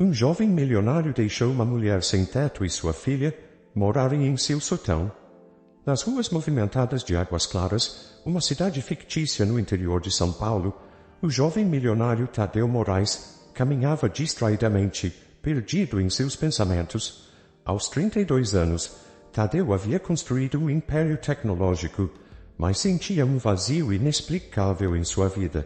Um jovem milionário deixou uma mulher sem teto e sua filha morarem em seu sótão. Nas ruas movimentadas de Águas Claras, uma cidade fictícia no interior de São Paulo, o jovem milionário Tadeu Moraes caminhava distraidamente, perdido em seus pensamentos. Aos 32 anos, Tadeu havia construído um império tecnológico, mas sentia um vazio inexplicável em sua vida.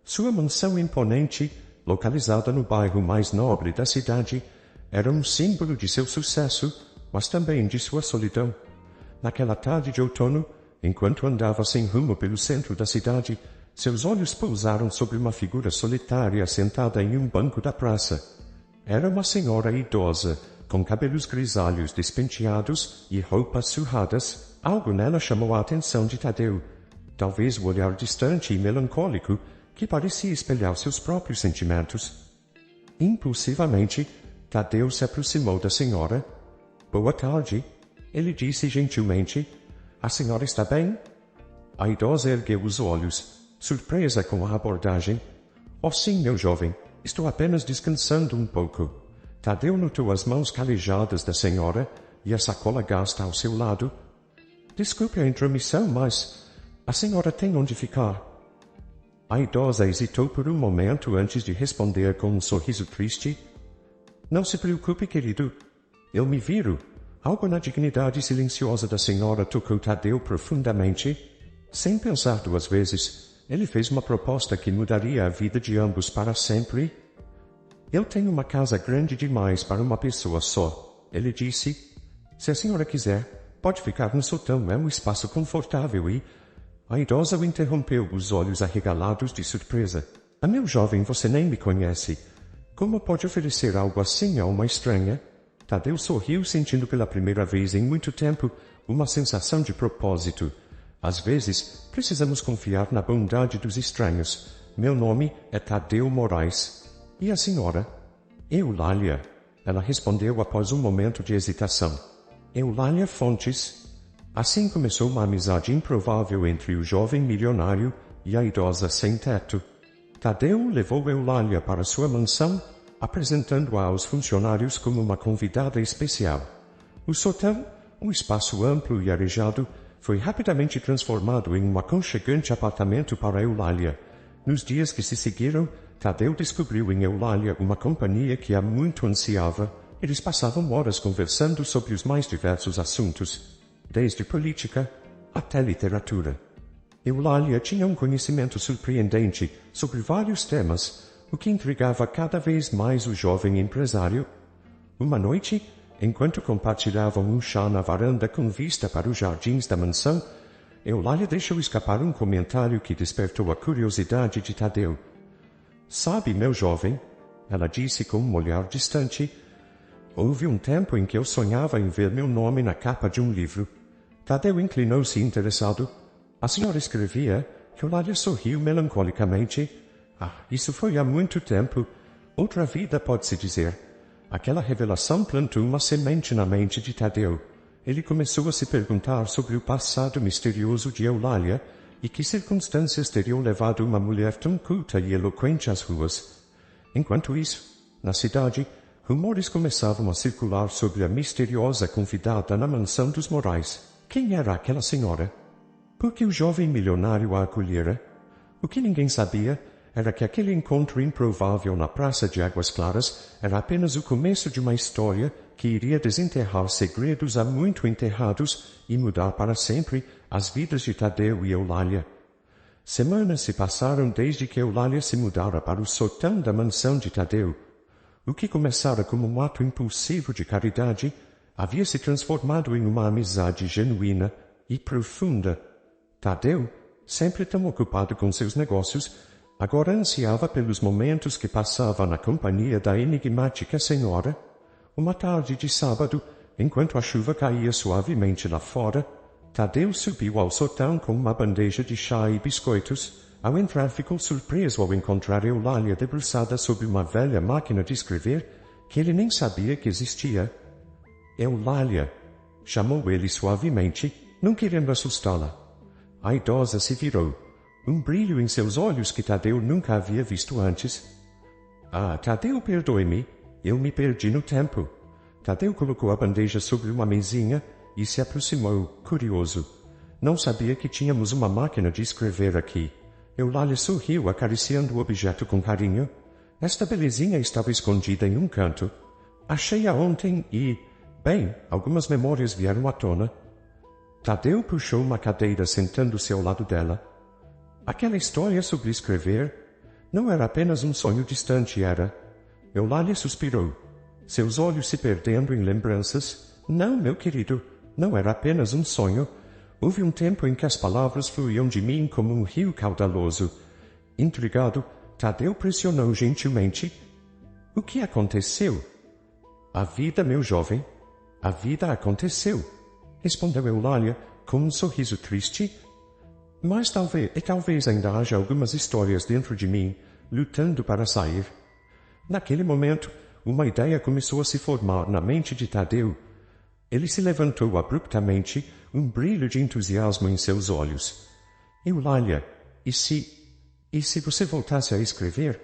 Sua mansão imponente, localizada no bairro mais nobre da cidade, era um símbolo de seu sucesso, mas também de sua solidão. Naquela tarde de outono, enquanto andava sem rumo pelo centro da cidade, seus olhos pousaram sobre uma figura solitária sentada em um banco da praça. Era uma senhora idosa, com cabelos grisalhos despenteados e roupas surradas. Algo nela chamou a atenção de Tadeu. Talvez o olhar distante e melancólico que parecia espelhar seus próprios sentimentos. Impulsivamente, Tadeu se aproximou da senhora. "Boa tarde", ele disse gentilmente. "A senhora está bem?" A idosa ergueu os olhos, surpresa com a abordagem. "Oh sim, meu jovem, estou apenas descansando um pouco." Tadeu notou as mãos calejadas da senhora e a sacola gasta ao seu lado. "Desculpe a intromissão, mas a senhora tem onde ficar?" A idosa hesitou por um momento antes de responder com um sorriso triste. "Não se preocupe, querido. Eu me viro." Algo na dignidade silenciosa da senhora tocou Tadeu profundamente. Sem pensar duas vezes, ele fez uma proposta que mudaria a vida de ambos para sempre. "Eu tenho uma casa grande demais para uma pessoa só", ele disse. "Se a senhora quiser, pode ficar no sótão, é um espaço confortável e..." A idosa o interrompeu, os olhos arregalados de surpresa. "Ah, meu jovem, você nem me conhece. Como pode oferecer algo assim a uma estranha?" Tadeu sorriu, sentindo pela primeira vez em muito tempo uma sensação de propósito. Às vezes, precisamos confiar na bondade dos estranhos. "Meu nome é Tadeu Moraes." "E a senhora?" "Eulália", ela respondeu após um momento de hesitação. "Eulália Fontes." Assim começou uma amizade improvável entre o jovem milionário e a idosa sem teto. Tadeu levou Eulália para sua mansão, apresentando-a aos funcionários como uma convidada especial. O sótão, um espaço amplo e arejado, foi rapidamente transformado em um aconchegante apartamento para Eulália. Nos dias que se seguiram, Tadeu descobriu em Eulália uma companhia que há muito ansiava. Eles passavam horas conversando sobre os mais diversos assuntos, desde política até literatura. Eulália tinha um conhecimento surpreendente sobre vários temas, o que intrigava cada vez mais o jovem empresário. Uma noite, enquanto compartilhavam um chá na varanda com vista para os jardins da mansão, Eulália deixou escapar um comentário que despertou a curiosidade de Tadeu. "Sabe, meu jovem", ela disse com um olhar distante, "houve um tempo em que eu sonhava em ver meu nome na capa de um livro." Tadeu inclinou-se interessado. "A senhora escrevia?" Eulália sorriu melancolicamente. "Ah, isso foi há muito tempo. Outra vida, pode-se dizer." Aquela revelação plantou uma semente na mente de Tadeu. Ele começou a se perguntar sobre o passado misterioso de Eulália e que circunstâncias teriam levado uma mulher tão culta e eloquente às ruas. Enquanto isso, na cidade, rumores começavam a circular sobre a misteriosa convidada na mansão dos Moraes. Quem era aquela senhora? Por que o jovem milionário a acolhera? O que ninguém sabia era que aquele encontro improvável na Praça de Águas Claras era apenas o começo de uma história que iria desenterrar segredos há muito enterrados e mudar para sempre as vidas de Tadeu e Eulália. Semanas se passaram desde que Eulália se mudara para o sótão da mansão de Tadeu. O que começara como um ato impulsivo de caridade havia se transformado em uma amizade genuína e profunda. Tadeu, sempre tão ocupado com seus negócios, agora ansiava pelos momentos que passava na companhia da enigmática senhora. Uma tarde de sábado, enquanto a chuva caía suavemente lá fora, Tadeu subiu ao sótão com uma bandeja de chá e biscoitos. Ao entrar, ficou surpreso ao encontrar Eulália debruçada sobre uma velha máquina de escrever que ele nem sabia que existia. "Eulália", chamou ele suavemente, não querendo assustá-la. A idosa se virou, um brilho em seus olhos que Tadeu nunca havia visto antes. "Ah, Tadeu, perdoe-me. Eu me perdi no tempo. Tadeu colocou a bandeja sobre uma mesinha e se aproximou, curioso. Não sabia que tínhamos uma máquina de escrever aqui. Eulália sorriu, acariciando o objeto com carinho. Esta belezinha estava escondida em um canto. Achei-a ontem e, bem, algumas memórias vieram à tona. Tadeu puxou uma cadeira, sentando-se ao lado dela. Aquela história sobre escrever não era apenas um sonho distante, era. Eulália suspirou, seus olhos se perdendo em lembranças. Não, meu querido, não era apenas um sonho. Houve um tempo em que as palavras fluíam de mim como um rio caudaloso. Intrigado, Tadeu pressionou gentilmente. O que aconteceu? A vida, meu jovem. A vida aconteceu, respondeu Eulália com um sorriso triste. Mas talvez ainda haja algumas histórias dentro de mim, lutando para sair. Naquele momento, uma ideia começou a se formar na mente de Tadeu. Ele se levantou abruptamente, um brilho de entusiasmo em seus olhos. Eulália, e se você voltasse a escrever?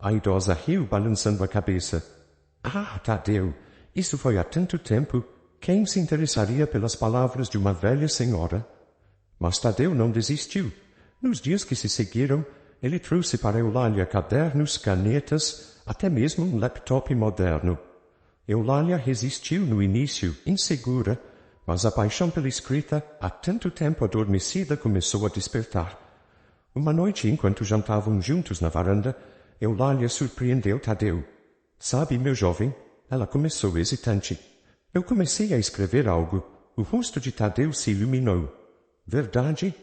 A idosa riu, balançando a cabeça. Ah, Tadeu, isso foi há tanto tempo. Quem se interessaria pelas palavras de uma velha senhora? Mas Tadeu não desistiu. Nos dias que se seguiram, ele trouxe para Eulália cadernos, canetas, até mesmo um laptop moderno. Eulália resistiu no início, insegura, mas a paixão pela escrita, há tanto tempo adormecida, começou a despertar. Uma noite, enquanto jantavam juntos na varanda, Eulália surpreendeu Tadeu. Sabe, meu jovem, ela começou hesitante. Eu comecei a escrever algo. O rosto de Tadeu se iluminou. Verdade?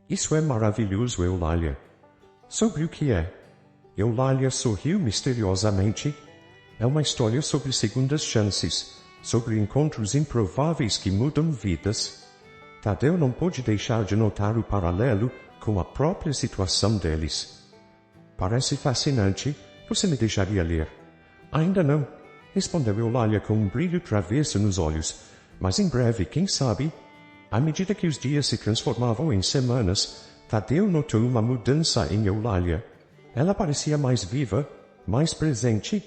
Isso é maravilhoso, Eulália. Sobre o que é? Eulália sorriu misteriosamente. É uma história sobre segundas chances, sobre encontros improváveis que mudam vidas. Tadeu não pôde deixar de notar o paralelo com a própria situação deles. Parece fascinante. Você me deixaria ler? Ainda não, respondeu Eulália com um brilho travesso nos olhos. Mas em breve, quem sabe? À medida que os dias se transformavam em semanas, Tadeu notou uma mudança em Eulália. Ela parecia mais viva, mais presente.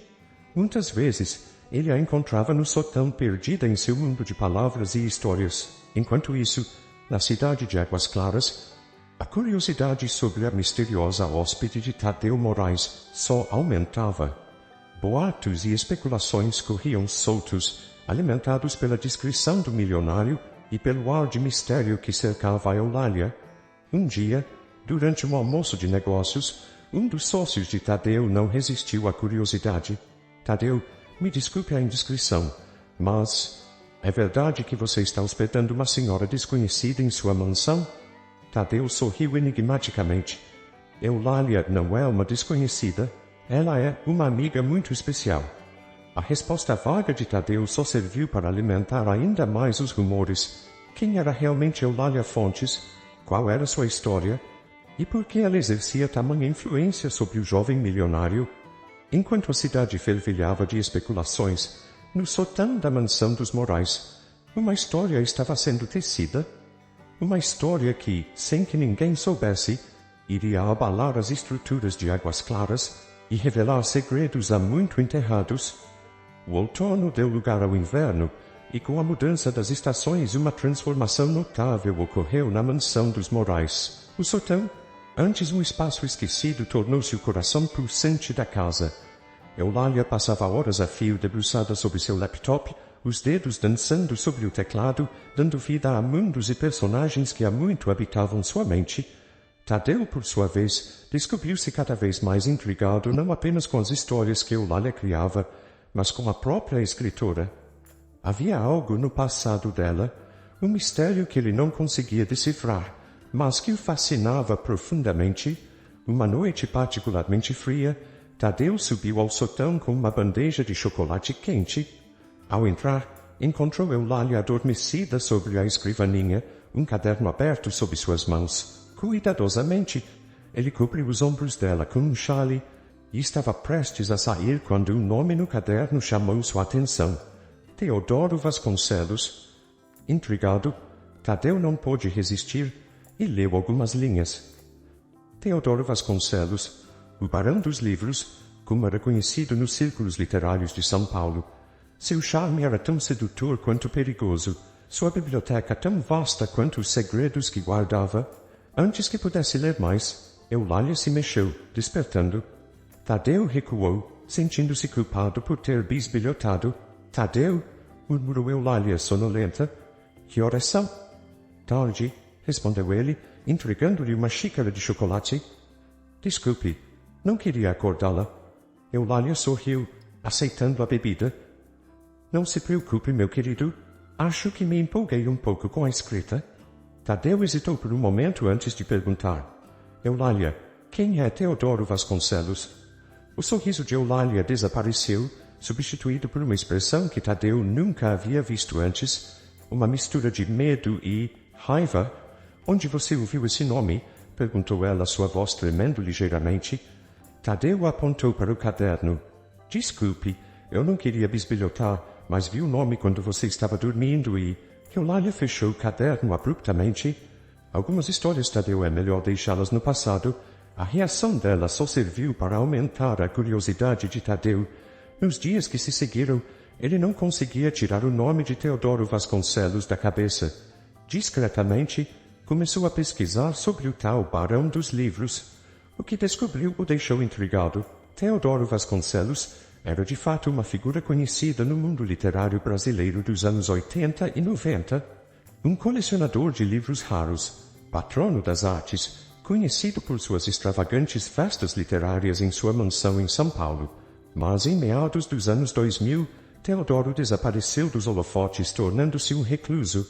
Muitas vezes, ele a encontrava no sótão perdida em seu mundo de palavras e histórias. Enquanto isso, na cidade de Águas Claras, a curiosidade sobre a misteriosa hóspede de Tadeu Moraes só aumentava. Boatos e especulações corriam soltos, alimentados pela descrição do milionário e pelo ar de mistério que cercava a Eulália. Um dia, durante um almoço de negócios, um dos sócios de Tadeu não resistiu à curiosidade. Tadeu, me desculpe a indiscrição, mas é verdade que você está hospedando uma senhora desconhecida em sua mansão? Tadeu sorriu enigmaticamente. Eulália não é uma desconhecida. Ela é uma amiga muito especial. A resposta vaga de Tadeu só serviu para alimentar ainda mais os rumores. Quem era realmente Eulália Fontes? Qual era sua história? E por que ela exercia tamanha influência sobre o jovem milionário? Enquanto a cidade fervilhava de especulações, no sótão da mansão dos Moraes, uma história estava sendo tecida. Uma história que, sem que ninguém soubesse, iria abalar as estruturas de Águas Claras e revelar segredos há muito enterrados. O outono deu lugar ao inverno, e com a mudança das estações uma transformação notável ocorreu na mansão dos Moraes. O sótão, antes um espaço esquecido, tornou-se o coração pulsante da casa. Eulália passava horas a fio debruçada sobre seu laptop, os dedos dançando sobre o teclado, dando vida a mundos e personagens que há muito habitavam sua mente. Tadeu, por sua vez, descobriu-se cada vez mais intrigado não apenas com as histórias que Eulália criava, mas com a própria escritora. Havia algo no passado dela, um mistério que ele não conseguia decifrar, mas que o fascinava profundamente. Uma noite particularmente fria, Tadeu subiu ao sótão com uma bandeja de chocolate quente. Ao entrar, encontrou Eulália adormecida sobre a escrivaninha, um caderno aberto sob suas mãos. Cuidadosamente, ele cobriu os ombros dela com um chale e estava prestes a sair quando um nome no caderno chamou sua atenção. Teodoro Vasconcelos. Intrigado, Tadeu não pôde resistir e leu algumas linhas. Teodoro Vasconcelos, o barão dos livros, como era conhecido nos círculos literários de São Paulo. Seu charme era tão sedutor quanto perigoso, sua biblioteca tão vasta quanto os segredos que guardava. Antes que pudesse ler mais, Eulália se mexeu, despertando. Tadeu recuou, sentindo-se culpado por ter bisbilhotado. Tadeu, murmurou Eulália sonolenta. Que horas são? Tarde, respondeu ele, entregando-lhe uma xícara de chocolate. Desculpe, não queria acordá-la. Eulália sorriu, aceitando a bebida. Não se preocupe, meu querido. Acho que me empolguei um pouco com a escrita. Tadeu hesitou por um momento antes de perguntar. Eulália, quem é Teodoro Vasconcelos? O sorriso de Eulália desapareceu, substituído por uma expressão que Tadeu nunca havia visto antes, uma mistura de medo e raiva. Onde você ouviu esse nome? Perguntou ela, sua voz tremendo ligeiramente. Tadeu apontou para o caderno. Desculpe, eu não queria bisbilhotar, mas vi o nome quando você estava dormindo e... Eulália fechou o caderno abruptamente. Algumas histórias, Tadeu, é melhor deixá-las no passado. A reação dela só serviu para aumentar a curiosidade de Tadeu. Nos dias que se seguiram, ele não conseguia tirar o nome de Teodoro Vasconcelos da cabeça. Discretamente, começou a pesquisar sobre o tal Barão dos Livros. O que descobriu o deixou intrigado. Teodoro Vasconcelos era de fato uma figura conhecida no mundo literário brasileiro dos anos 80 e 90. Um colecionador de livros raros, patrono das artes, conhecido por suas extravagantes festas literárias em sua mansão em São Paulo. Mas em meados dos anos 2000, Teodoro desapareceu dos holofotes, tornando-se um recluso.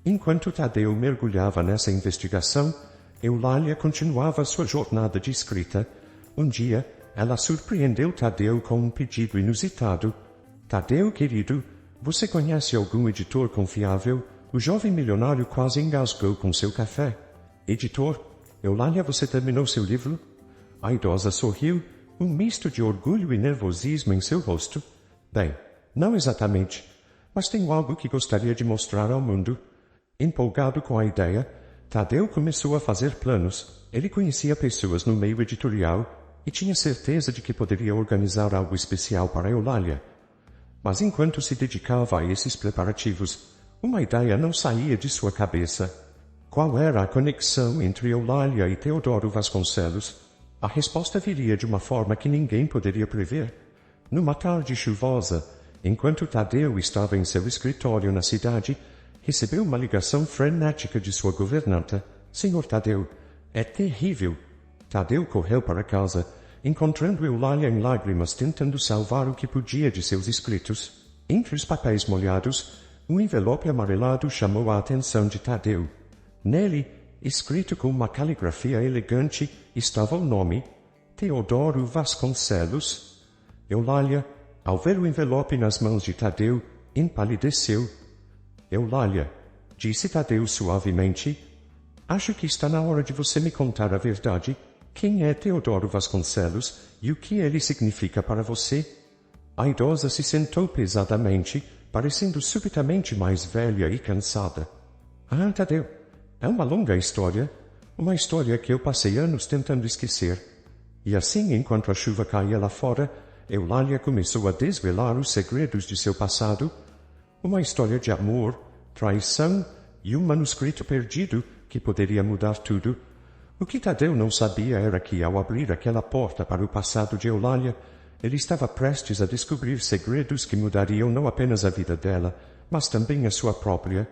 Enquanto Tadeu mergulhava nessa investigação, Eulália continuava sua jornada de escrita. Um dia, ela surpreendeu Tadeu com um pedido inusitado. Tadeu, querido, você conhece algum editor confiável? O jovem milionário quase engasgou com seu café. Editor? Eulália, você terminou seu livro? A idosa sorriu, um misto de orgulho e nervosismo em seu rosto. Bem, não exatamente, mas tenho algo que gostaria de mostrar ao mundo. Empolgado com a ideia, Tadeu começou a fazer planos. Ele conhecia pessoas no meio editorial e tinha certeza de que poderia organizar algo especial para Eulália. Mas enquanto se dedicava a esses preparativos, uma ideia não saía de sua cabeça. Qual era a conexão entre Eulália e Teodoro Vasconcelos? A resposta viria de uma forma que ninguém poderia prever. Numa tarde chuvosa, enquanto Tadeu estava em seu escritório na cidade, recebeu uma ligação frenética de sua governanta. Senhor Tadeu, é terrível. Tadeu correu para casa, encontrando Eulália em lágrimas tentando salvar o que podia de seus escritos. Entre os papéis molhados, um envelope amarelado chamou a atenção de Tadeu. Nele, escrito com uma caligrafia elegante, estava o nome Teodoro Vasconcelos. Eulália, ao ver o envelope nas mãos de Tadeu, empalideceu. Eulália, disse Tadeu suavemente, acho que está na hora de você me contar a verdade. Quem é Teodoro Vasconcelos e o que ele significa para você? A idosa se sentou pesadamente, parecendo subitamente mais velha e cansada. Ah, Tadeu, é uma longa história. Uma história que eu passei anos tentando esquecer. E assim, enquanto a chuva caía lá fora, Eulália começou a desvelar os segredos de seu passado. Uma história de amor, traição e um manuscrito perdido que poderia mudar tudo. O que Tadeu não sabia era que, ao abrir aquela porta para o passado de Eulália, ele estava prestes a descobrir segredos que mudariam não apenas a vida dela, mas também a sua própria.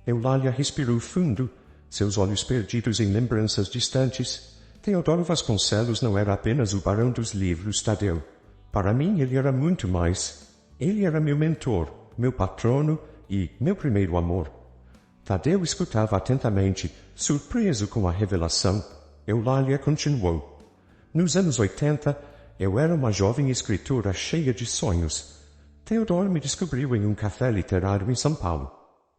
Eulália respirou fundo, seus olhos perdidos em lembranças distantes. Teodoro Vasconcelos não era apenas o barão dos livros, Tadeu. Para mim, ele era muito mais. Ele era meu mentor, meu patrono e meu primeiro amor. Tadeu escutava atentamente, surpreso com a revelação. Eulália continuou. Nos anos 80, eu era uma jovem escritora cheia de sonhos. Teodoro me descobriu em um café literário em São Paulo.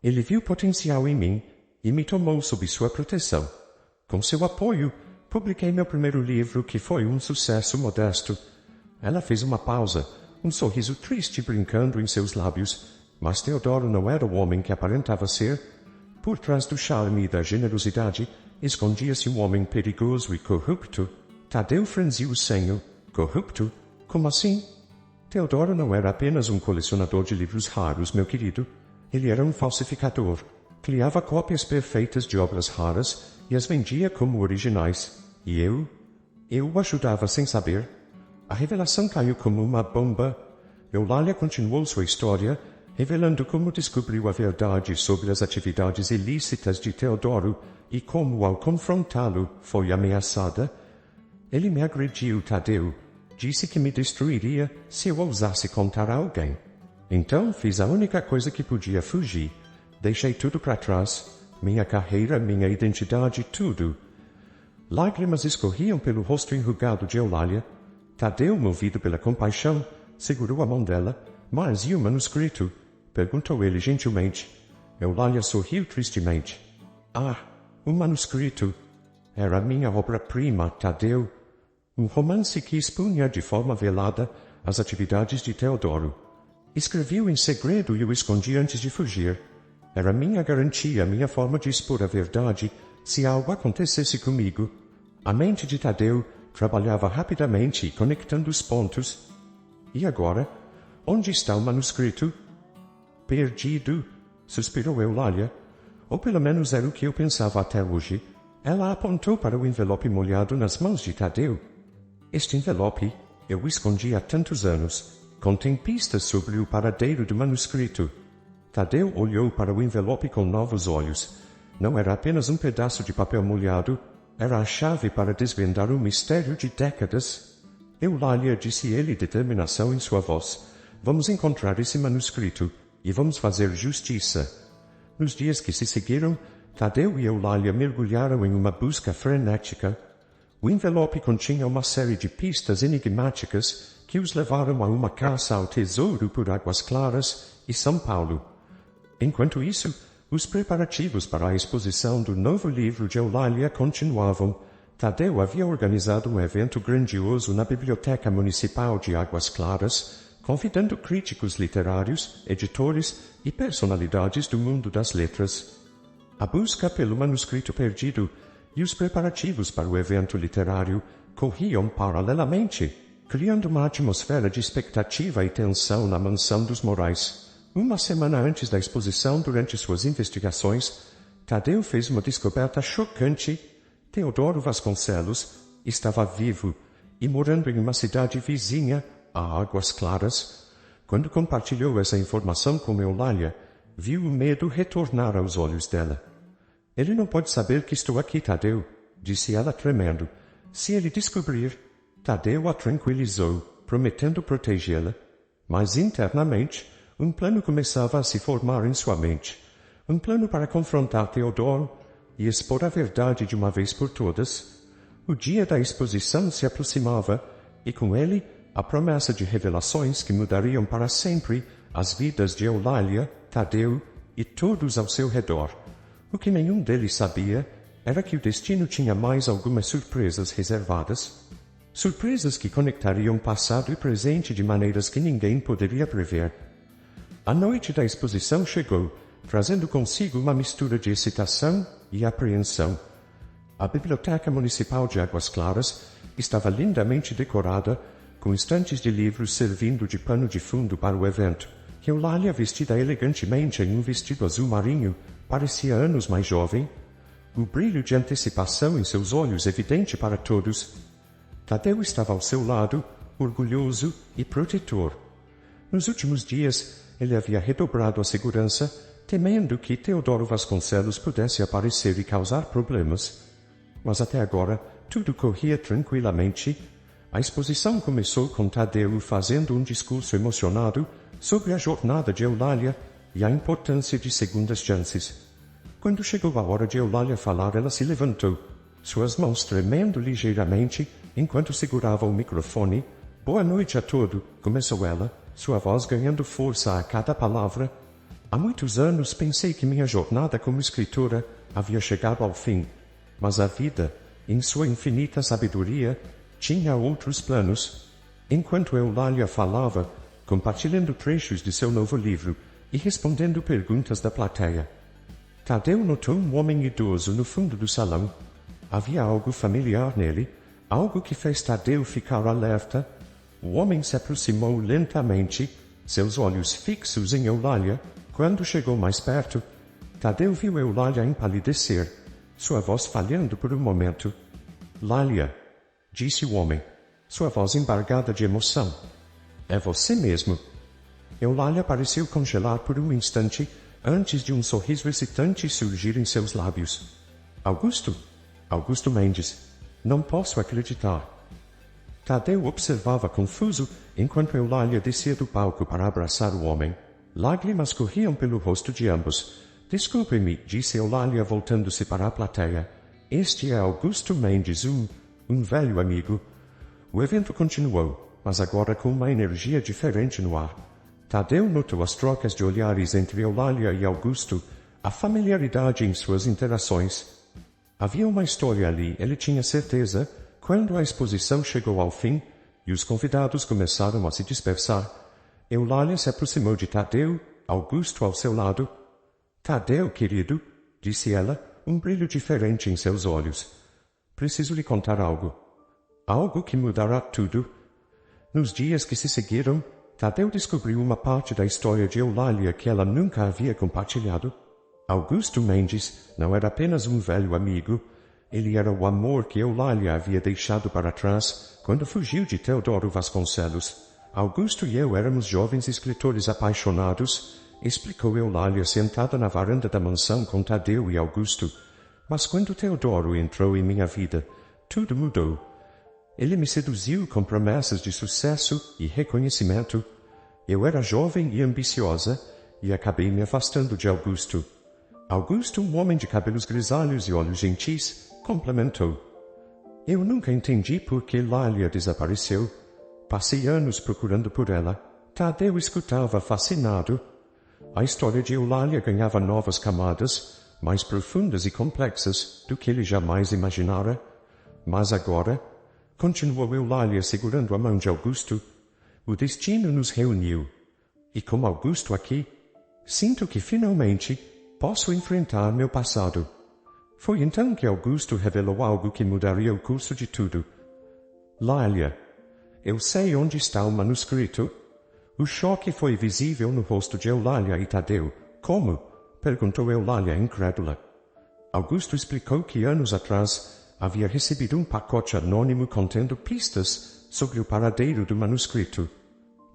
Ele viu potencial em mim e me tomou sob sua proteção. Com seu apoio, publiquei meu primeiro livro, que foi um sucesso modesto. Ela fez uma pausa, um sorriso triste brincando em seus lábios, mas Teodoro não era o homem que aparentava ser. Por trás do charme e da generosidade, escondia-se um homem perigoso e corrupto. Tadeu franziu o senho. Corrupto? Como assim? Teodoro não era apenas um colecionador de livros raros, meu querido. Ele era um falsificador. Criava cópias perfeitas de obras raras e as vendia como originais. E eu o ajudava sem saber. A revelação caiu como uma bomba. Eulalia continuou sua história, revelando como descobriu a verdade sobre as atividades ilícitas de Teodoro e como, ao confrontá-lo, foi ameaçada. Ele me agrediu, Tadeu. Disse que me destruiria se eu ousasse contar a alguém. Então fiz a única coisa que podia fugir. Deixei tudo para trás. Minha carreira, minha identidade, tudo. Lágrimas escorriam pelo rosto enrugado de Eulalia. Tadeu, movido pela compaixão, segurou a mão dela. Mas e o manuscrito? Perguntou ele gentilmente. Eulalia sorriu tristemente. Ah, o manuscrito. Era minha obra-prima, Tadeu. Um romance que expunha de forma velada as atividades de Teodoro. Escrevi-o em segredo e o escondi antes de fugir. Era minha garantia, minha forma de expor a verdade, se algo acontecesse comigo. A mente de Tadeu trabalhava rapidamente, conectando os pontos. E agora? Onde está o manuscrito? Perdido, suspirou Eulalia. Ou pelo menos era o que eu pensava até hoje. Ela apontou para o envelope molhado nas mãos de Tadeu. Este envelope, eu o escondi há tantos anos, contém pistas sobre o paradeiro do manuscrito. Tadeu olhou para o envelope com novos olhos. Não era apenas um pedaço de papel molhado, era a chave para desvendar um mistério de décadas. Eulalia, disse ele, determinação em sua voz. Vamos encontrar esse manuscrito e vamos fazer justiça. Nos dias que se seguiram, Tadeu e Eulalia mergulharam em uma busca frenética. O envelope continha uma série de pistas enigmáticas que os levaram a uma caça ao tesouro por Águas Claras e São Paulo. Enquanto isso, os preparativos para a exposição do novo livro de Eulalia continuavam. Tadeu havia organizado um evento grandioso na Biblioteca Municipal de Águas Claras, convidando críticos literários, editores e personalidades do mundo das letras. A busca pelo manuscrito perdido e os preparativos para o evento literário corriam paralelamente, criando uma atmosfera de expectativa e tensão na mansão dos Morais. Uma semana antes da exposição, durante suas investigações, Tadeu fez uma descoberta chocante. Teodoro Vasconcelos estava vivo e morando em uma cidade vizinha, a Águas Claras. Quando compartilhou essa informação com Eulalia, viu o medo retornar aos olhos dela. Ele não pode saber que estou aqui, Tadeu, disse ela tremendo. Se ele descobrir... Tadeu a tranquilizou, prometendo protegê-la. Mas internamente, um plano começava a se formar em sua mente. Um plano para confrontar Teodoro e expor a verdade de uma vez por todas. O dia da exposição se aproximava, e com ele, a promessa de revelações que mudariam para sempre as vidas de Eulalia, Tadeu e todos ao seu redor. O que nenhum deles sabia era que o destino tinha mais algumas surpresas reservadas. Surpresas que conectariam passado e presente de maneiras que ninguém poderia prever. A noite da exposição chegou, trazendo consigo uma mistura de excitação e apreensão. A Biblioteca Municipal de Águas Claras estava lindamente decorada, com estantes de livros servindo de pano de fundo para o evento. Eulalia, vestida elegantemente em um vestido azul marinho, parecia anos mais jovem, o brilho de antecipação em seus olhos evidente para todos. Tadeu estava ao seu lado, orgulhoso e protetor. Nos últimos dias, ele havia redobrado a segurança, temendo que Teodoro Vasconcelos pudesse aparecer e causar problemas. Mas até agora, tudo corria tranquilamente. A exposição começou com Tadeu fazendo um discurso emocionado sobre a jornada de Eulalia e a importância de segundas chances. Quando chegou a hora de Eulalia falar, ela se levantou, suas mãos tremendo ligeiramente enquanto segurava o microfone. Boa noite a todos, começou ela, sua voz ganhando força a cada palavra. Há muitos anos pensei que minha jornada como escritora havia chegado ao fim, mas a vida, em sua infinita sabedoria, tinha outros planos. Enquanto Eulalia falava, compartilhando trechos de seu novo livro e respondendo perguntas da plateia, Tadeu notou um homem idoso no fundo do salão. Havia algo familiar nele, algo que fez Tadeu ficar alerta. O homem se aproximou lentamente, seus olhos fixos em Eulália. Quando chegou mais perto, Tadeu viu Eulália empalidecer, sua voz falhando por um momento. Lália, disse o homem, sua voz embargada de emoção. É você mesmo. Eulália pareceu congelar por um instante, antes de um sorriso excitante surgir em seus lábios. Augusto? Augusto Mendes. Não posso acreditar. Tadeu observava confuso, enquanto Eulália descia do palco para abraçar o homem. Lágrimas corriam pelo rosto de ambos. Desculpe-me, disse Eulália voltando-se para a plateia. Este é Augusto Mendes, um velho amigo. O evento continuou, mas agora com uma energia diferente no ar. Tadeu notou as trocas de olhares entre Eulália e Augusto, a familiaridade em suas interações. Havia uma história ali, ele tinha certeza, quando a exposição chegou ao fim e os convidados começaram a se dispersar. Eulália se aproximou de Tadeu, Augusto ao seu lado. Tadeu, querido, disse ela, um brilho diferente em seus olhos. Preciso lhe contar algo. Algo que mudará tudo. Nos dias que se seguiram, Tadeu descobriu uma parte da história de Eulália que ela nunca havia compartilhado. Augusto Mendes não era apenas um velho amigo. Ele era o amor que Eulália havia deixado para trás quando fugiu de Teodoro Vasconcelos. Augusto e eu éramos jovens escritores apaixonados, explicou Eulália sentada na varanda da mansão com Tadeu e Augusto. Mas quando Teodoro entrou em minha vida, tudo mudou. Ele me seduziu com promessas de sucesso e reconhecimento. Eu era jovem e ambiciosa, e acabei me afastando de Augusto. Augusto, um homem de cabelos grisalhos e olhos gentis, complementou. Eu nunca entendi por que Lália desapareceu. Passei anos procurando por ela. Tadeu escutava fascinado. A história de Eulália ganhava novas camadas, mais profundas e complexas do que ele jamais imaginara. Mas agora, continuou Eulália segurando a mão de Augusto, o destino nos reuniu. E com Augusto aqui, sinto que finalmente posso enfrentar meu passado. Foi então que Augusto revelou algo que mudaria o curso de tudo. Lália, eu sei onde está o manuscrito. O choque foi visível no rosto de Eulália e Tadeu. Como? Perguntou Eulália incrédula. Augusto explicou que anos atrás havia recebido um pacote anônimo contendo pistas sobre o paradeiro do manuscrito.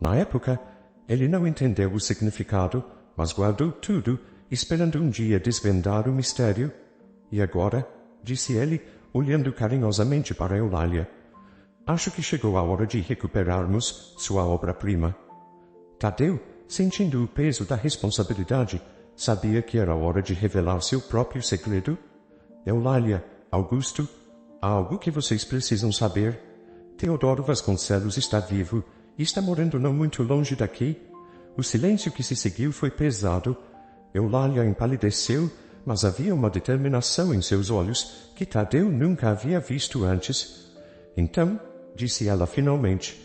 Na época, ele não entendeu o significado, mas guardou tudo, esperando um dia desvendar o mistério. E agora, disse ele, olhando carinhosamente para Eulália, acho que chegou a hora de recuperarmos sua obra-prima. Tadeu, sentindo o peso da responsabilidade, sabia que era hora de revelar seu próprio segredo. Eulália, Augusto, há algo que vocês precisam saber. Teodoro Vasconcelos está vivo e está morando não muito longe daqui. O silêncio que se seguiu foi pesado. Eulália empalideceu, mas havia uma determinação em seus olhos que Tadeu nunca havia visto antes. Então, disse ela finalmente,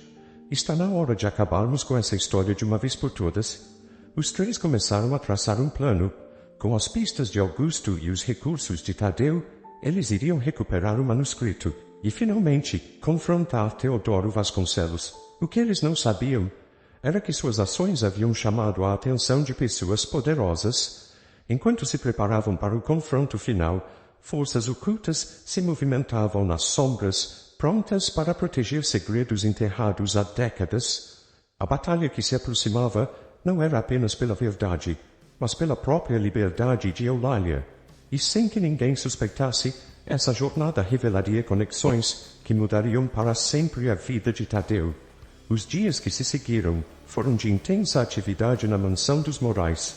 está na hora de acabarmos com essa história de uma vez por todas. Os três começaram a traçar um plano. Com as pistas de Augusto e os recursos de Tadeu, eles iriam recuperar o manuscrito e, finalmente, confrontar Teodoro Vasconcelos. O que eles não sabiam era que suas ações haviam chamado a atenção de pessoas poderosas. Enquanto se preparavam para o confronto final, forças ocultas se movimentavam nas sombras, prontas para proteger segredos enterrados há décadas. A batalha que se aproximava não era apenas pela verdade, mas pela própria liberdade de Eulália. E sem que ninguém suspeitasse, essa jornada revelaria conexões que mudariam para sempre a vida de Tadeu. Os dias que se seguiram foram de intensa atividade na mansão dos Morais.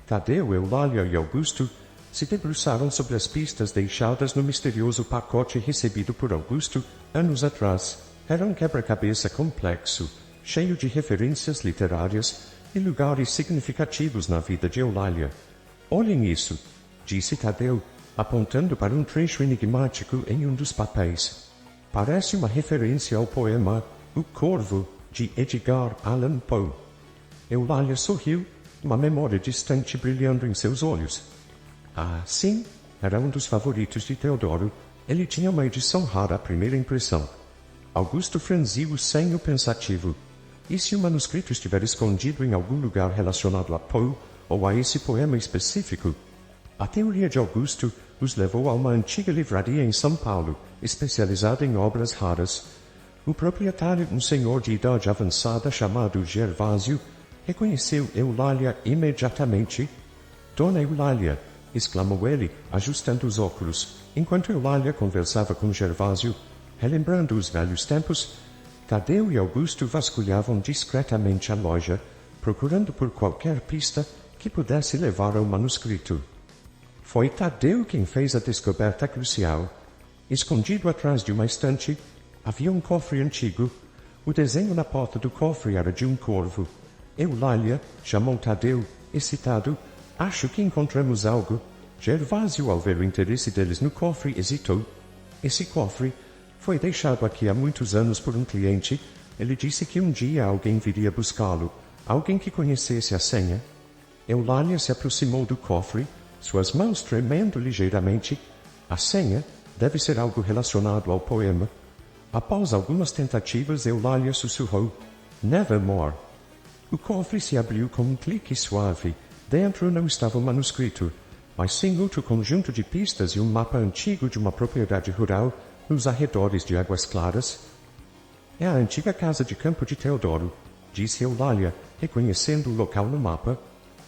Tadeu, Eulália e Augusto se debruçaram sobre as pistas deixadas no misterioso pacote recebido por Augusto anos atrás. Era um quebra-cabeça complexo, cheio de referências literárias e lugares significativos na vida de Eulália. Olhem isso, disse Tadeu, apontando para um trecho enigmático em um dos papéis. Parece uma referência ao poema O Corvo, de Edgar Allan Poe. Eulália sorriu, uma memória distante brilhando em seus olhos. Ah, sim, era um dos favoritos de Teodoro. Ele tinha uma edição rara à primeira impressão. Augusto franziu o senho pensativo. E se o manuscrito estiver escondido em algum lugar relacionado a Poe ou a esse poema específico? A teoria de Augusto os levou a uma antiga livraria em São Paulo, especializada em obras raras. O proprietário, um senhor de idade avançada chamado Gervásio, reconheceu Eulália imediatamente. Dona Eulália! Exclamou ele, ajustando os óculos, enquanto Eulália conversava com Gervásio, relembrando os velhos tempos. Tadeu e Augusto vasculhavam discretamente a loja, procurando por qualquer pista que pudesse levar ao manuscrito. Foi Tadeu quem fez a descoberta crucial. Escondido atrás de uma estante, havia um cofre antigo. O desenho na porta do cofre era de um corvo. Eulália chamou Tadeu, excitado. Acho que encontramos algo. Gervásio, ao ver o interesse deles no cofre, hesitou. Esse cofre foi deixado aqui há muitos anos por um cliente. Ele disse que um dia alguém viria buscá-lo, alguém que conhecesse a senha. Eulália se aproximou do cofre, suas mãos tremendo ligeiramente. A senha deve ser algo relacionado ao poema. Após algumas tentativas, Eulália sussurrou: Nevermore. O cofre se abriu com um clique suave. Dentro não estava o manuscrito, mas sim outro conjunto de pistas e um mapa antigo de uma propriedade rural nos arredores de Águas Claras. É a antiga casa de campo de Teodoro, disse Eulália, reconhecendo o local no mapa.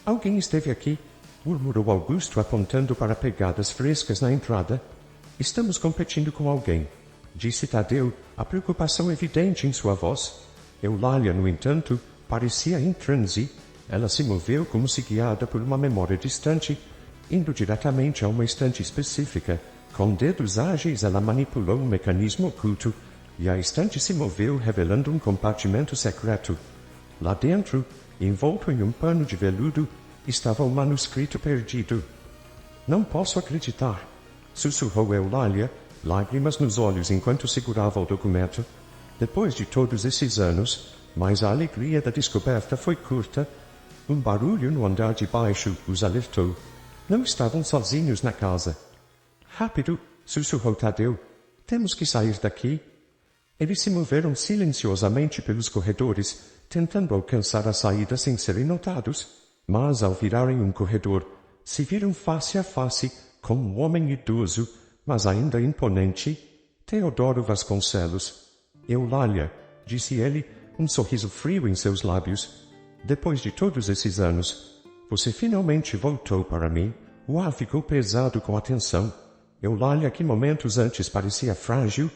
Alguém esteve aqui, murmurou Augusto, apontando para pegadas frescas na entrada. Estamos competindo com alguém, disse Tadeu, a preocupação evidente em sua voz. Eulália, no entanto, parecia em transe. Ela se moveu como se guiada por uma memória distante, indo diretamente a uma estante específica. Com dedos ágeis ela manipulou um mecanismo oculto, e a estante se moveu, revelando um compartimento secreto. Lá dentro, envolto em um pano de veludo, estava o manuscrito perdido. Não posso acreditar, sussurrou Eulália, lágrimas nos olhos enquanto segurava o documento. Depois de todos esses anos, mas a alegria da descoberta foi curta. Um barulho no andar de baixo os alertou. Não estavam sozinhos na casa. Rápido, sussurrou Tadeu. Temos que sair daqui. Eles se moveram silenciosamente pelos corredores, tentando alcançar a saída sem serem notados. Mas, ao virarem um corredor, se viram face a face com um homem idoso, mas ainda imponente, Teodoro Vasconcelos. Eulália, disse ele, um sorriso frio em seus lábios. Depois de todos esses anos, você finalmente voltou para mim. O ar ficou pesado com a tensão. Eulália, que momentos antes parecia frágil,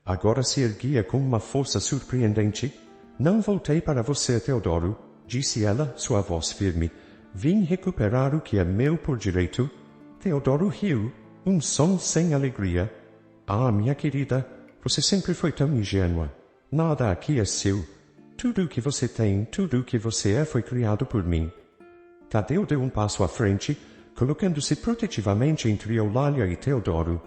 agora se erguia com uma força surpreendente. Não voltei para você, Teodoro, disse ela, sua voz firme. Vim recuperar o que é meu por direito. Teodoro riu, um som sem alegria. Ah, minha querida, você sempre foi tão ingênua. Nada aqui é seu. Tudo o que você tem, tudo o que você é foi criado por mim. Tadeu deu um passo à frente, colocando-se protetivamente entre Eulália e Teodoro.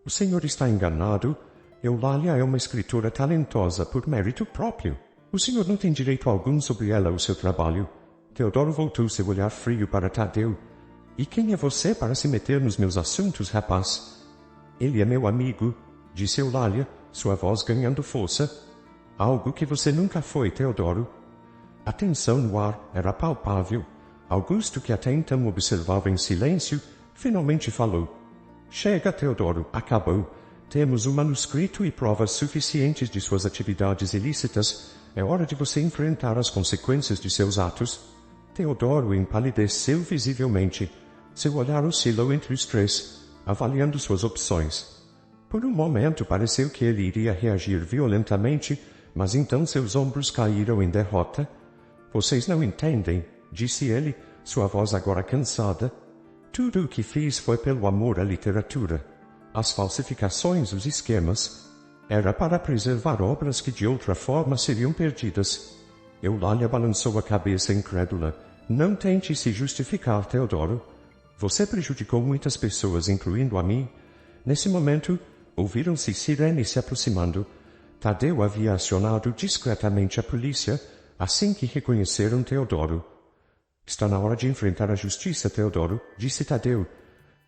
O senhor está enganado. Eulália é uma escritora talentosa por mérito próprio. O senhor não tem direito algum sobre ela ou seu trabalho. Teodoro voltou seu olhar frio para Tadeu. E quem é você para se meter nos meus assuntos, rapaz? Ele é meu amigo, disse Eulália, sua voz ganhando força. Algo que você nunca foi, Teodoro. A tensão no ar era palpável. Augusto, que até então observava em silêncio, finalmente falou. Chega, Teodoro, acabou. Temos um manuscrito e provas suficientes de suas atividades ilícitas. É hora de você enfrentar as consequências de seus atos. Teodoro empalideceu visivelmente. Seu olhar oscilou entre os três, avaliando suas opções. Por um momento pareceu que ele iria reagir violentamente, mas então seus ombros caíram em derrota. Vocês não entendem, disse ele, sua voz agora cansada. Tudo o que fiz foi pelo amor à literatura. As falsificações, os esquemas, era para preservar obras que de outra forma seriam perdidas. Eulália balançou a cabeça incrédula. Não tente se justificar, Teodoro. Você prejudicou muitas pessoas, incluindo a mim. Nesse momento, ouviram-se sirenes se aproximando. Tadeu havia acionado discretamente a polícia assim que reconheceram Teodoro. Está na hora de enfrentar a justiça, Teodoro, disse Tadeu.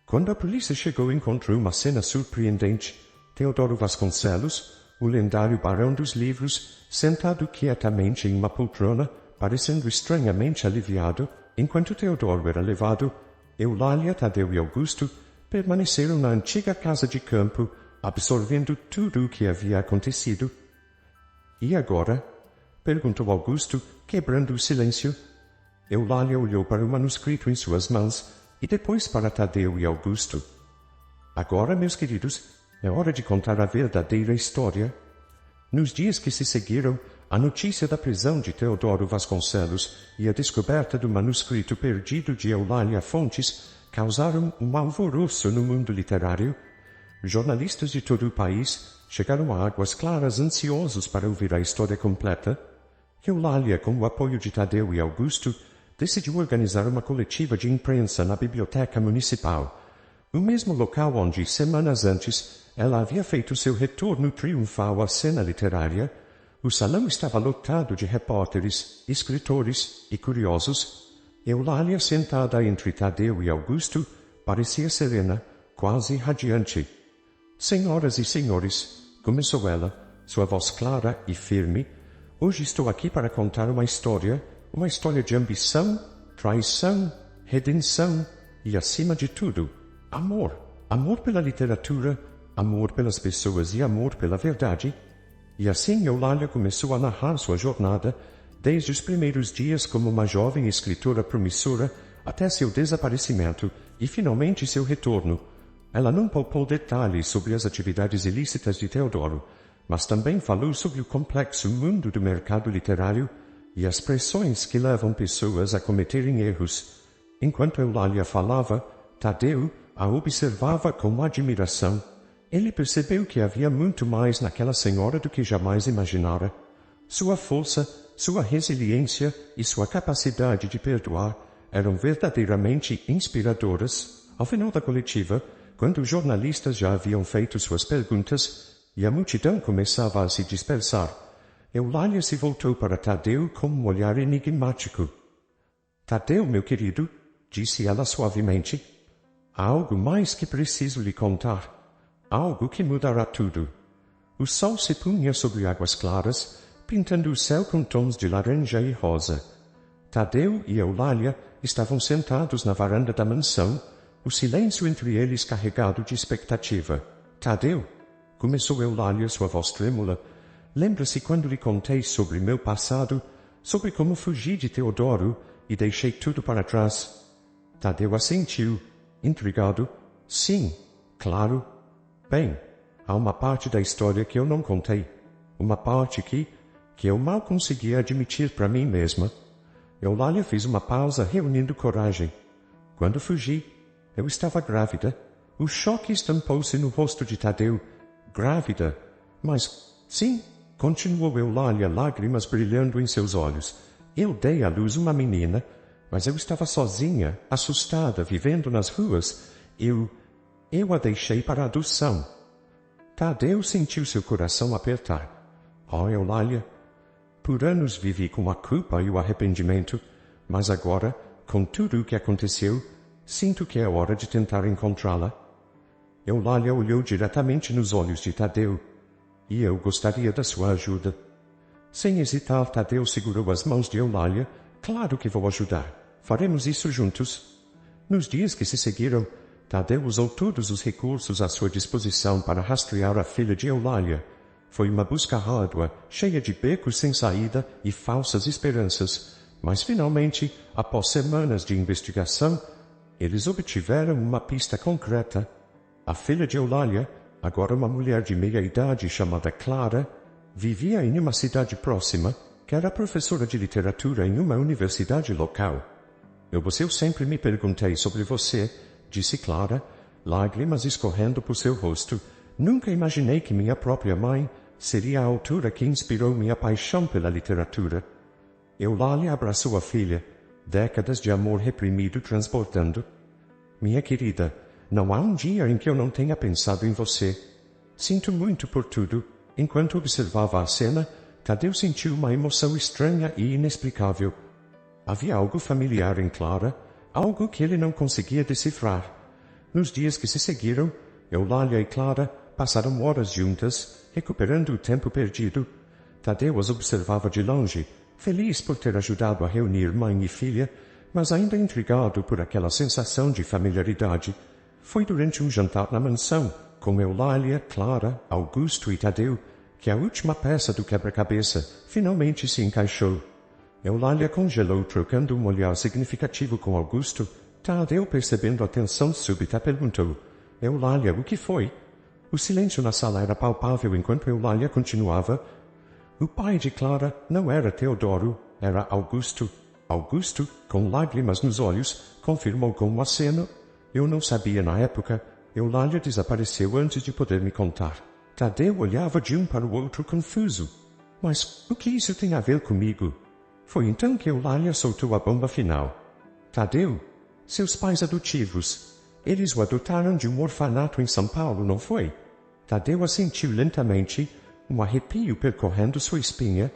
Quando a polícia chegou, encontrou uma cena surpreendente. Teodoro Vasconcelos, o lendário barão dos livros, sentado quietamente em uma poltrona, parecendo estranhamente aliviado, enquanto Teodoro era levado, Eulália, Tadeu e Augusto permaneceram na antiga casa de campo, absorvendo tudo o que havia acontecido. E agora? Perguntou Augusto, quebrando o silêncio. Eulália olhou para o manuscrito em suas mãos e depois para Tadeu e Augusto. Agora, meus queridos, é hora de contar a verdadeira história. Nos dias que se seguiram, a notícia da prisão de Teodoro Vasconcelos e a descoberta do manuscrito perdido de Eulália Fontes causaram um alvoroço no mundo literário. Jornalistas de todo o país chegaram a Águas Claras ansiosos para ouvir a história completa. Eulália, com o apoio de Tadeu e Augusto, decidiu organizar uma coletiva de imprensa na Biblioteca Municipal, o mesmo local onde, semanas antes, ela havia feito seu retorno triunfal à cena literária. O salão estava lotado de repórteres, escritores e curiosos. Eulália, sentada entre Tadeu e Augusto, parecia serena, quase radiante. Senhoras e senhores, começou ela, sua voz clara e firme, hoje estou aqui para contar uma história de ambição, traição, redenção e, acima de tudo, amor. Amor pela literatura, amor pelas pessoas e amor pela verdade. E assim Eulália começou a narrar sua jornada, desde os primeiros dias como uma jovem escritora promissora até seu desaparecimento e finalmente seu retorno. Ela não poupou detalhes sobre as atividades ilícitas de Teodoro, mas também falou sobre o complexo mundo do mercado literário e as pressões que levam pessoas a cometerem erros. Enquanto Eulália falava, Tadeu a observava com admiração. Ele percebeu que havia muito mais naquela senhora do que jamais imaginara. Sua força, sua resiliência e sua capacidade de perdoar eram verdadeiramente inspiradoras. Ao final da coletiva, quando os jornalistas já haviam feito suas perguntas e a multidão começava a se dispersar, Eulália se voltou para Tadeu com um olhar enigmático. Tadeu, meu querido, disse ela suavemente, há algo mais que preciso lhe contar. Algo que mudará tudo. O sol se punha sobre águas claras, pintando o céu com tons de laranja e rosa. Tadeu e Eulália estavam sentados na varanda da mansão, o silêncio entre eles carregado de expectativa. Tadeu, começou Eulália, sua voz trêmula, lembra-se quando lhe contei sobre meu passado, sobre como fugi de Teodoro e deixei tudo para trás? Tadeu assentiu, intrigado. Sim, claro. Bem, há uma parte da história que eu não contei. Uma parte que eu mal conseguia admitir para mim mesma. Eulália fez uma pausa, reunindo coragem. Quando fugi, eu estava grávida. O choque estampou-se no rosto de Tadeu. Grávida? Mas, sim, continuou Eulália, lágrimas brilhando em seus olhos. Eu dei à luz uma menina, mas eu estava sozinha, assustada, vivendo nas ruas. Eu a deixei para a adoção. Tadeu sentiu seu coração apertar. Oh, Eulália, por anos vivi com a culpa e o arrependimento, mas agora, com tudo o que aconteceu, sinto que é hora de tentar encontrá-la. Eulália olhou diretamente nos olhos de Tadeu. E eu gostaria da sua ajuda. Sem hesitar, Tadeu segurou as mãos de Eulália. Claro que vou ajudar. Faremos isso juntos. Nos dias que se seguiram, Tadeu usou todos os recursos à sua disposição para rastrear a filha de Eulália. Foi uma busca árdua, cheia de becos sem saída e falsas esperanças. Mas finalmente, após semanas de investigação, eles obtiveram uma pista concreta. A filha de Eulália, agora uma mulher de meia-idade chamada Clara, vivia em uma cidade próxima, que era professora de literatura em uma universidade local. Eu sempre me perguntei sobre você, disse Clara, lágrimas escorrendo por seu rosto. Nunca imaginei que minha própria mãe seria a autora que inspirou minha paixão pela literatura. Eulália abraçou a filha, décadas de amor reprimido transbordando. Minha querida, não há um dia em que eu não tenha pensado em você. Sinto muito por tudo. Enquanto observava a cena, Tadeu sentiu uma emoção estranha e inexplicável. Havia algo familiar em Clara, algo que ele não conseguia decifrar. Nos dias que se seguiram, Eulália e Clara passaram horas juntas, recuperando o tempo perdido. Tadeu as observava de longe, feliz por ter ajudado a reunir mãe e filha, mas ainda intrigado por aquela sensação de familiaridade. Foi durante um jantar na mansão, com Eulália, Clara, Augusto e Tadeu, que a última peça do quebra-cabeça finalmente se encaixou. Eulália congelou, trocando um olhar significativo com Augusto. Tadeu, percebendo a tensão súbita, perguntou: Eulália, o que foi? O silêncio na sala era palpável enquanto Eulália continuava: o pai de Clara não era Teodoro, era Augusto. Augusto, com lágrimas nos olhos, confirmou com um aceno. Eu não sabia na época. Eulália desapareceu antes de poder me contar. Tadeu olhava de um para o outro confuso. Mas o que isso tem a ver comigo? Foi então que Eulália soltou a bomba final. Tadeu, seus pais adotivos, eles o adotaram de um orfanato em São Paulo, não foi? Tadeu assentiu lentamente, um arrepio percorrendo sua espinha.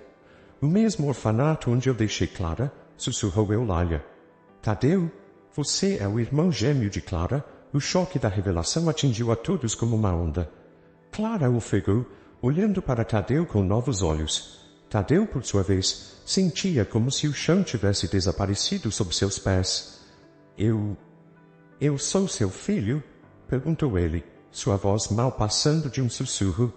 O mesmo orfanato onde eu deixei Clara, sussurrou Eulália. Tadeu, você é o irmão gêmeo de Clara? O choque da revelação atingiu a todos como uma onda. Clara ofegou, olhando para Tadeu com novos olhos. Tadeu, por sua vez, sentia como se o chão tivesse desaparecido sob seus pés. Eu sou seu filho? Perguntou ele, sua voz mal passando de um sussurro.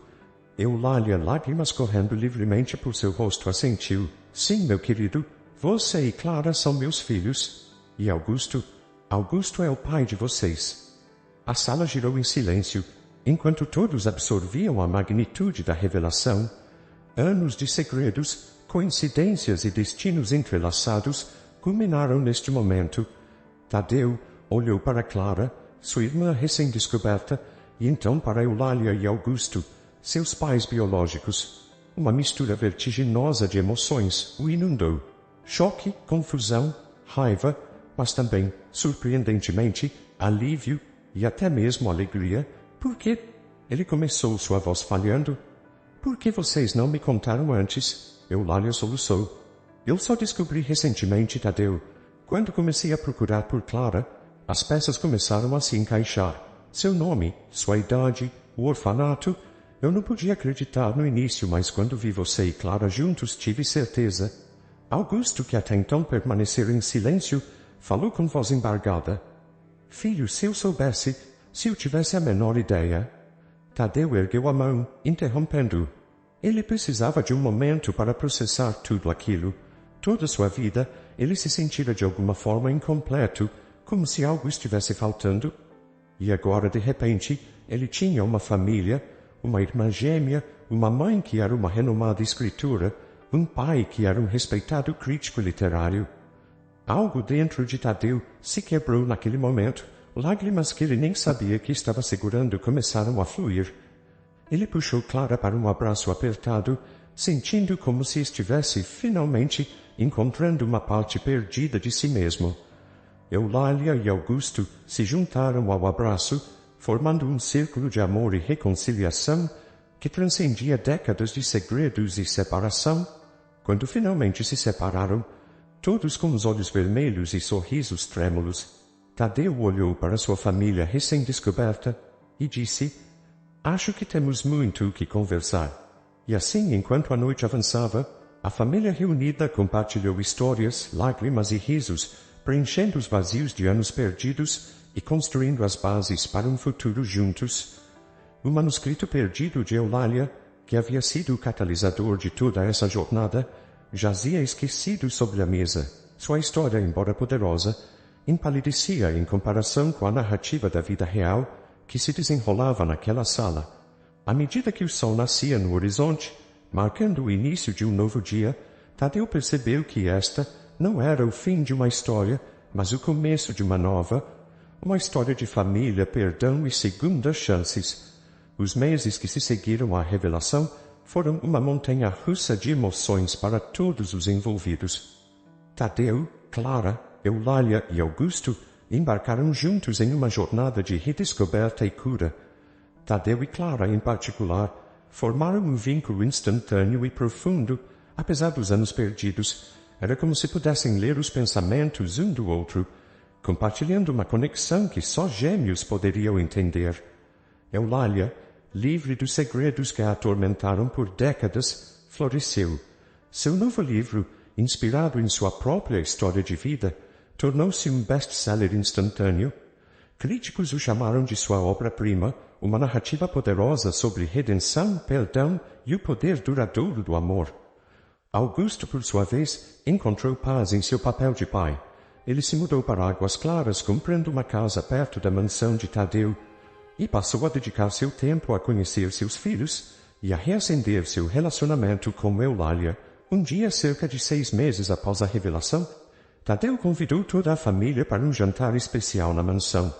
Eulália, lágrimas correndo livremente por seu rosto, assentiu. Sim, meu querido, você e Clara são meus filhos. E Augusto? Augusto é o pai de vocês. A sala girou em silêncio, enquanto todos absorviam a magnitude da revelação. Anos de segredos, coincidências e destinos entrelaçados culminaram neste momento. Tadeu olhou para Clara, sua irmã recém-descoberta, e então para Eulália e Augusto, seus pais biológicos. Uma mistura vertiginosa de emoções o inundou. Choque, confusão, raiva, mas também, surpreendentemente, alívio e até mesmo alegria. Por quê? Ele começou, sua voz falhando. Por que vocês não me contaram antes? Eulália soluçou. Eu só descobri recentemente, Tadeu. Quando comecei a procurar por Clara, as peças começaram a se encaixar. Seu nome, sua idade, o orfanato. Eu não podia acreditar no início, mas quando vi você e Clara juntos, tive certeza. Augusto, que até então permanecera em silêncio, falou com voz embargada. Filho, se eu soubesse, se eu tivesse a menor ideia. Tadeu ergueu a mão, interrompendo. Ele precisava de um momento para processar tudo aquilo. Toda sua vida, ele se sentira de alguma forma incompleto, como se algo estivesse faltando. E agora, de repente, ele tinha uma família, uma irmã gêmea, uma mãe que era uma renomada escritora, um pai que era um respeitado crítico literário. Algo dentro de Tadeu se quebrou naquele momento. Lágrimas que ele nem sabia que estava segurando começaram a fluir. Ele puxou Clara para um abraço apertado, sentindo como se estivesse, finalmente, encontrando uma parte perdida de si mesmo. Eulália e Augusto se juntaram ao abraço, formando um círculo de amor e reconciliação que transcendia décadas de segredos e separação. Quando finalmente se separaram, todos com os olhos vermelhos e sorrisos trêmulos, Tadeu olhou para sua família recém-descoberta e disse: Acho que temos muito o que conversar. E assim, enquanto a noite avançava, a família reunida compartilhou histórias, lágrimas e risos, preenchendo os vazios de anos perdidos e construindo as bases para um futuro juntos. O manuscrito perdido de Eulália, que havia sido o catalisador de toda essa jornada, jazia esquecido sobre a mesa. Sua história, embora poderosa, empalidecia em comparação com a narrativa da vida real que se desenrolava naquela sala. À medida que o sol nascia no horizonte, marcando o início de um novo dia, Tadeu percebeu que esta não era o fim de uma história, mas o começo de uma nova, uma história de família, perdão e segundas chances. Os meses que se seguiram à revelação foram uma montanha-russa de emoções para todos os envolvidos. Tadeu, Clara, Eulália e Augusto embarcaram juntos em uma jornada de redescoberta e cura. Tadeu e Clara, em particular, formaram um vínculo instantâneo e profundo, apesar dos anos perdidos. Era como se pudessem ler os pensamentos um do outro, compartilhando uma conexão que só gêmeos poderiam entender. Eulália, livre dos segredos que a atormentaram por décadas, floresceu. Seu novo livro, inspirado em sua própria história de vida, tornou-se um best-seller instantâneo. Críticos o chamaram de sua obra-prima, uma narrativa poderosa sobre redenção, perdão e o poder duradouro do amor. Augusto, por sua vez, encontrou paz em seu papel de pai. Ele se mudou para Águas Claras, comprando uma casa perto da mansão de Tadeu, e passou a dedicar seu tempo a conhecer seus filhos e a reacender seu relacionamento com Eulália. Um dia, cerca de 6 meses após a revelação, Tadeu convidou toda a família para um jantar especial na mansão.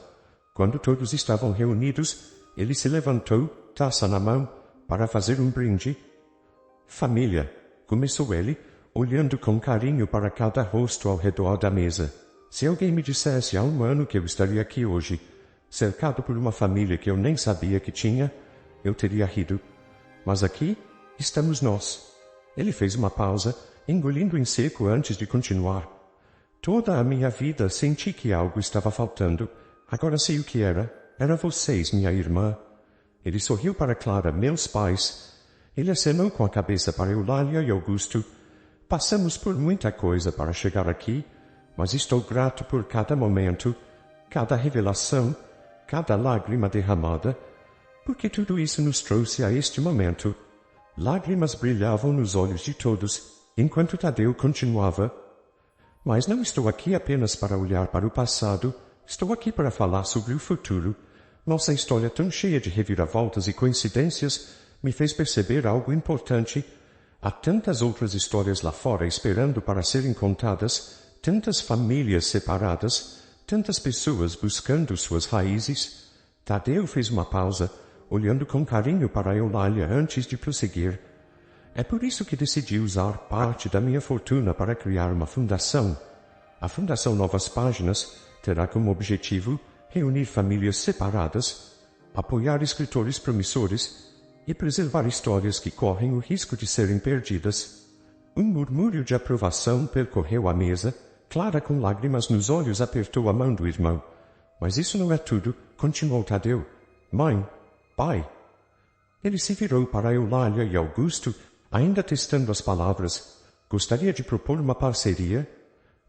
Quando todos estavam reunidos, ele se levantou, taça na mão, para fazer um brinde. Família, começou ele, olhando com carinho para cada rosto ao redor da mesa. Se alguém me dissesse há um ano que eu estaria aqui hoje, cercado por uma família que eu nem sabia que tinha, eu teria rido. Mas aqui estamos nós. Ele fez uma pausa, engolindo em seco antes de continuar. Toda a minha vida senti que algo estava faltando. Agora sei o que era. Era vocês, minha irmã. Ele sorriu para Clara, meus pais. Ele acenou com a cabeça para Eulália e Augusto. Passamos por muita coisa para chegar aqui, mas estou grato por cada momento, cada revelação, cada lágrima derramada, porque tudo isso nos trouxe a este momento. Lágrimas brilhavam nos olhos de todos, enquanto Tadeu continuava. Mas não estou aqui apenas para olhar para o passado, estou aqui para falar sobre o futuro. Nossa história tão cheia de reviravoltas e coincidências me fez perceber algo importante. Há tantas outras histórias lá fora esperando para serem contadas, tantas famílias separadas, tantas pessoas buscando suas raízes. Tadeu fez uma pausa, olhando com carinho para Eulália antes de prosseguir. É por isso que decidi usar parte da minha fortuna para criar uma fundação. A Fundação Novas Páginas terá como objetivo reunir famílias separadas, apoiar escritores promissores e preservar histórias que correm o risco de serem perdidas. Um murmúrio de aprovação percorreu a mesa. Clara, com lágrimas nos olhos, apertou a mão do irmão. Mas isso não é tudo, continuou Tadeu. Mãe, pai. Ele se virou para Eulália e Augusto, ainda testando as palavras. Gostaria de propor uma parceria?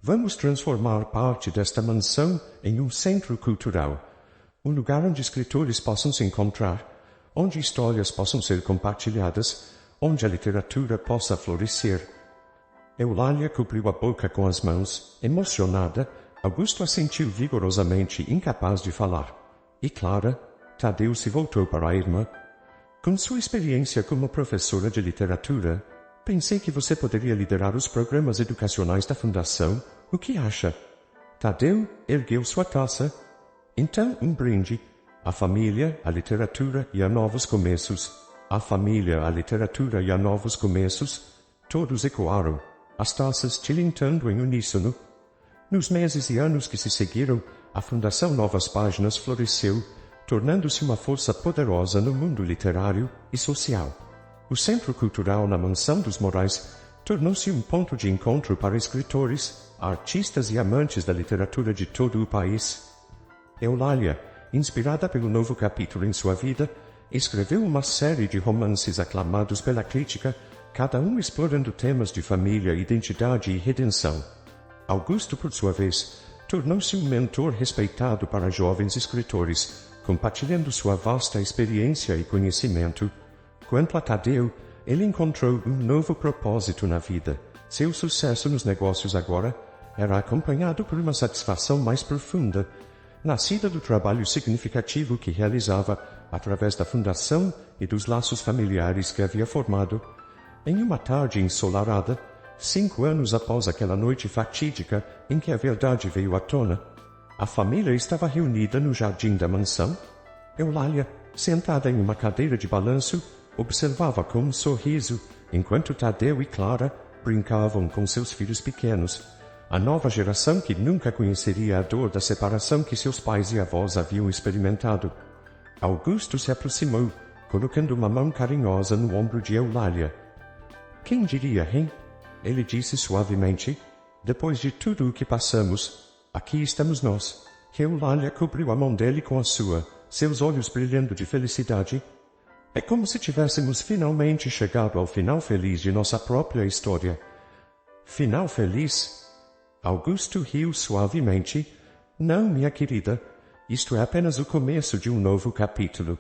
Vamos transformar parte desta mansão em um centro cultural, um lugar onde escritores possam se encontrar, onde histórias possam ser compartilhadas, onde a literatura possa florescer. Eulália cobriu a boca com as mãos, emocionada. Augusto assentiu vigorosamente, incapaz de falar. E Clara, Tadeu se voltou para a irmã. Com sua experiência como professora de literatura, pensei que você poderia liderar os programas educacionais da Fundação. O que acha? Tadeu ergueu sua taça. Então, um brinde. A família, a literatura e a novos começos. A família, a literatura e a novos começos. Todos ecoaram, as taças tilintando em uníssono. Nos meses e anos que se seguiram, a Fundação Novas Páginas floresceu, tornando-se uma força poderosa no mundo literário e social. O Centro Cultural na Mansão dos Morais tornou-se um ponto de encontro para escritores, artistas e amantes da literatura de todo o país. Eulália, inspirada pelo novo capítulo em sua vida, escreveu uma série de romances aclamados pela crítica, cada um explorando temas de família, identidade e redenção. Augusto, por sua vez, tornou-se um mentor respeitado para jovens escritores, compartilhando sua vasta experiência e conhecimento. Quanto a Tadeu, ele encontrou um novo propósito na vida. Seu sucesso nos negócios agora era acompanhado por uma satisfação mais profunda, nascida do trabalho significativo que realizava através da fundação e dos laços familiares que havia formado. Em uma tarde ensolarada, 5 anos após aquela noite fatídica em que a verdade veio à tona, a família estava reunida no jardim da mansão. Eulália, sentada em uma cadeira de balanço, observava com um sorriso, enquanto Tadeu e Clara brincavam com seus filhos pequenos, a nova geração que nunca conheceria a dor da separação que seus pais e avós haviam experimentado. Augusto se aproximou, colocando uma mão carinhosa no ombro de Eulália. Quem diria, hein? Ele disse suavemente. Depois de tudo o que passamos, aqui estamos nós. Eulália cobriu a mão dele com a sua, seus olhos brilhando de felicidade. É como se tivéssemos finalmente chegado ao final feliz de nossa própria história. Final feliz? Augusto riu suavemente. Não, minha querida. Isto é apenas o começo de um novo capítulo.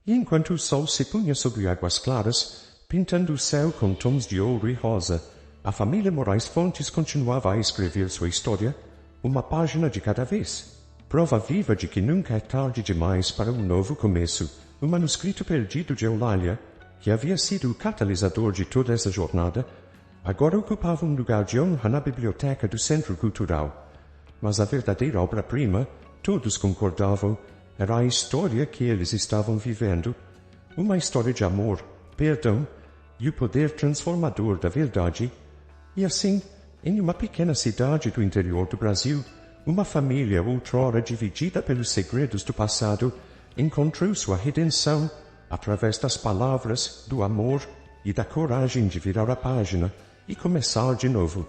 E enquanto o sol se punha sobre águas claras, pintando o céu com tons de ouro e rosa, a família Moraes Fontes continuava a escrever sua história, uma página de cada vez. Prova viva de que nunca é tarde demais para um novo começo. O manuscrito perdido de Eulália, que havia sido o catalisador de toda essa jornada, agora ocupava um lugar de honra na biblioteca do Centro Cultural. Mas a verdadeira obra-prima, todos concordavam, era a história que eles estavam vivendo. Uma história de amor, perdão e o poder transformador da verdade. E assim, em uma pequena cidade do interior do Brasil, uma família outrora dividida pelos segredos do passado encontrou sua redenção através das palavras, do amor e da coragem de virar a página e começar de novo.